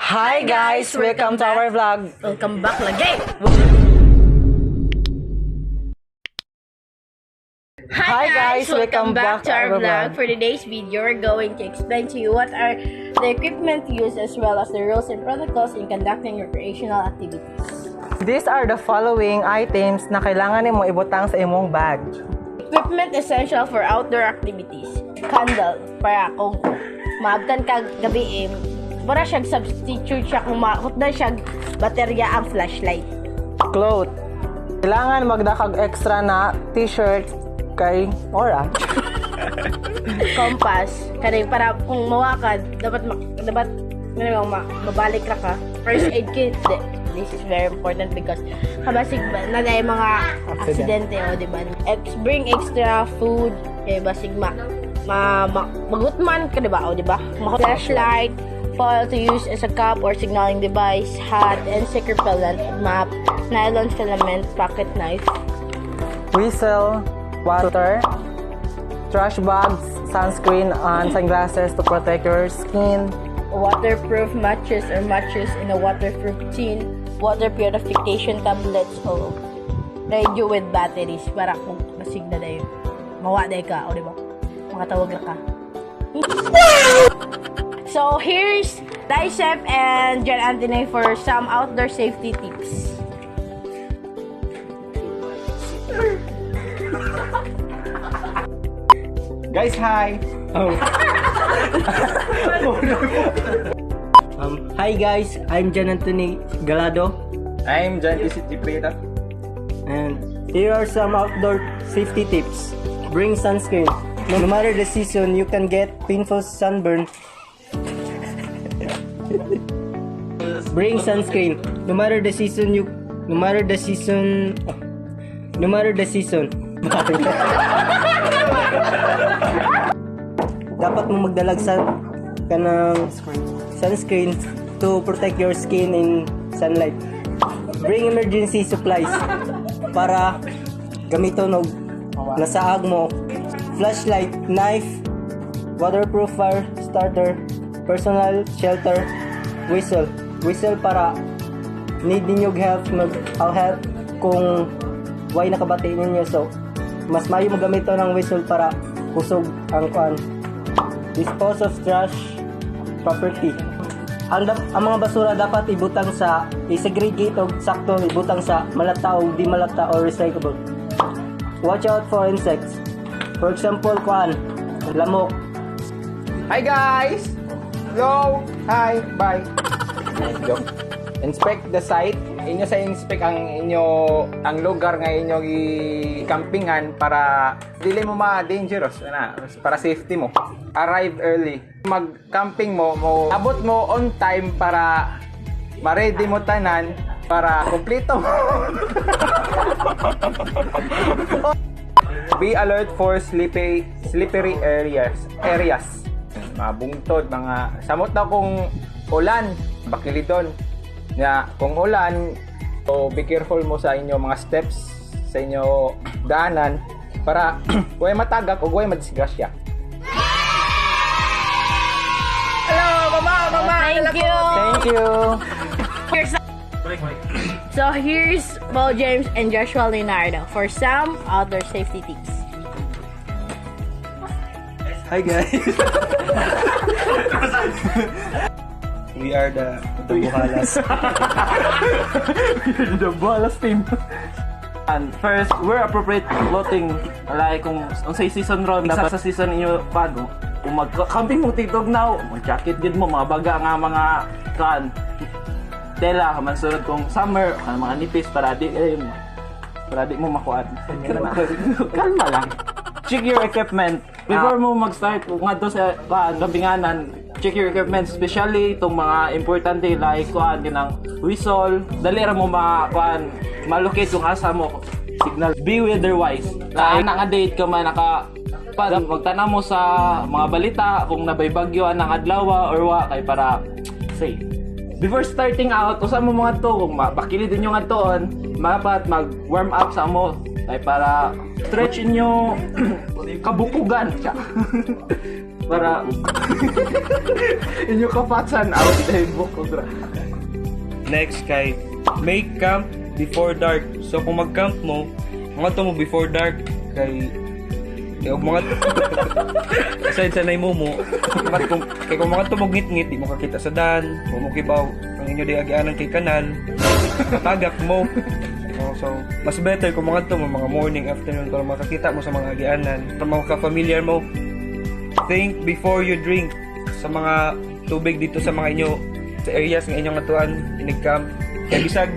Hi guys! Welcome to our vlog! Welcome back lagi! Hi guys! Welcome back to our vlog. For today's video, we're going to explain to you what are the equipment used as well as the rules and protocols in conducting recreational activities. These are the following items na kailangan mo ibutang sa imong bag. Equipment essential for outdoor activities. Candle, para kung maabtan ka gabi para siyang substitute siya kung mahutdan siyang baterya ang flashlight. Cloth. Kailangan magdakag extra na t-shirt kay orange. Compass, kanay para kung mawakad dapat mabalik ra ka. First aid kit. This is very important because kabasig na dahil mga aksidente o diba? Bring extra food kay basig magutman ka diba o diba? Flashlight, foil to use as a cup or signaling device, hat and stick repellent, map, nylon filament, pocket knife, Whistle, water, trash bags, sunscreen, and sunglasses to protect your skin. waterproof mattress or mattress in a waterproof tin, water purification tablets o radio with batteries para kung masig na dayo mawaday ka o diba makatawag na ka. So here's Dicep and John Anthony for some outdoor safety tips. Guys, hi! Hi guys, I'm John Anthony Galado, I'm John Isiti Preta. and here are some outdoor safety tips. Bring sunscreen. No matter the season, you can get painful sunburn. Bring sunscreen. No matter the season. Dapat mo magdalag ka ng sunscreen to protect your skin in sunlight. Bring emergency supplies para gamiton og nasaag mo. Flashlight, knife, waterproof fire starter, personal shelter, whistle. Whistle para need ninyo help help kung why nakabati ninyo. So, mas mayo mo gamiton ng whistle para kusog ang kuan. Dispose of trash property. Ang mga basura dapat ibutang i-segregate o sakto ibutang sa malata o di malata or recyclable. Watch out for insects. For example, lamok. Hi guys! Hello! Hi! Bye! Inspect the site. Inyo sa inspect ang lugar nga inyo i-campingan para dili mo ma-dangerous para safety mo. Arrive early. Mag-camping mo, abot mo on time para ma-ready mo tanan para kumpleto. Be alert for slippery areas. Mga bungtod, mga samot na kung ulan, bakilidon. Kung ulan, so be careful mo sa inyo mga steps sa inyo daanan para huwag matagak o huwag madisgrasya. Hello, mama! Thank you! Thank you! So here's Paul James and Joshua Leonardo for some outdoor safety tips. Hi guys. We are the Buhalas. The Balas team. And first, wear appropriate clothing. Like kung sa season ron, dapat sa season inyo pago. Kung mag-camping mo tigtog now, mag-jacket gid mo, mga baga nga mga tela, mansunod kung summer, mga nipis para di mo makuan. Kalma lang. Check your equipment. Before mo mag-start, kung nga doon sa gabinganan, check your equipment, especially itong mga importante like kinang whistle, dali ra mo malocate kung asa mo signal. Be weather wise. Naka-date ka man magtanong mo sa mga balita kung nabay bagyo ang adlaw or wa kay para safe. Before starting out, usa mo mga to kung bakili din yung atoon, dapat mag-warm up sa mo kay para stretch inyo kabukugan. para inyo kapatsan out dahil buko dra. Next kay make camp before dark. So kung mag-camp mo, mga to mo before dark kay og mga aside sa nay mo kay kung mga to mo ngit-ngit di mo kakita sa dan, mo kibaw ang inyo di agianan kay kanal, matagak mo. So mas better kung mga to mo mga morning, afternoon para makakita mo sa mga agianan, para makaka-familiar mo. Think before you drink sa mga tubig dito sa mga inyo sa areas ng inyong atuan inig-camp. Kaya bisag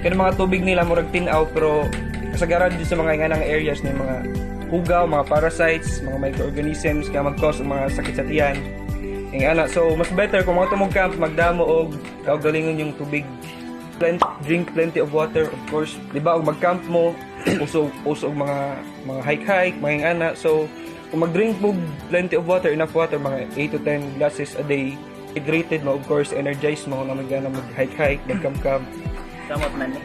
kanang mga tubig nila murag tinaw pero kasagaran dito sa mga inganang areas ng mga hugaw, mga parasites, mga microorganisms kaya mag-cause ng mga sakit sa tiyan. So mas better kung mga tumog camp magdamo og kaugalingon yung tubig. Drink plenty of water of course. Di ba og mag-camp mo usog mga hike-hike, mga ingana. So kung mag-drink mo plenty of water, enough water, mga 8 to 10 glasses a day, hydrated mo, of course, energized mo na mag-hike-hike, mag-camp-camp. Samot man ni.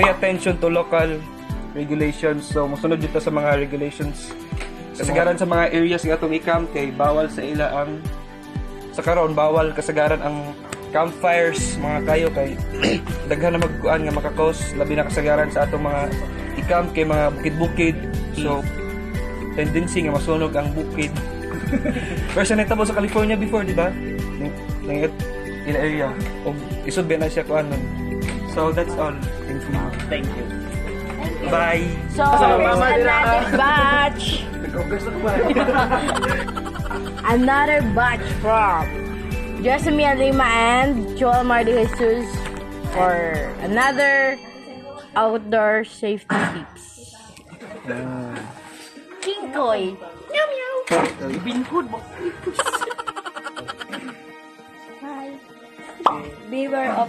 Pay attention to local regulations. So, musunod dito sa mga regulations. Kasagaran sa mga areas nga itong i-camp, kay bawal sa ila ang sa karon bawal kasagaran ang campfires, mga kayo, kay daghan na magkuan nga makakos, labi na kasagaran sa atong mga i-camp kay mga bukid-bukid. So, tendency nga masunog ang bukid. Pero siya nagtabo sa California before, di ba? Nang ila area. O isod ba na siya kuan nun. So, that's all. Thank you. Bye! So, another batch. Another batch from Jessamine Lima and Joel Mardi Jesus for another outdoor safety tips. King Koy. Meow meow. Hi. Beware of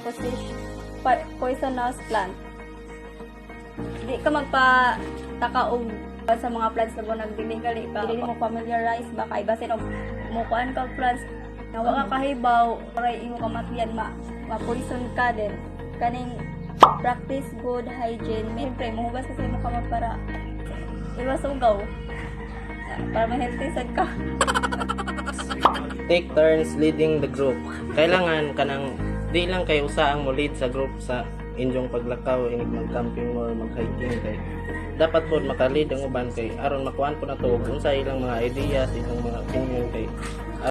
poisonous plant. Di ka magpa-takaog sa mga plants na bunag dili gali pa. Dili mo familiarize ba kay basin og mukuan ka plants na wa ka kahibaw kay imo kamatian ma-poison ka din. Kaning practice good hygiene. Siyempre, muhugas kasi mo kamot para iwas ugaw. Para ma-healthy sad ka. Take turns leading the group. Kailangan kanang di lang kay usa ang mo lead sa group sa inyong paglakaw, inig mag-camping or mag-hiking kay dapat po maka-lead ang uban kay aron makuan po na to kung sa ilang mga ideas, ilang mga opinion kay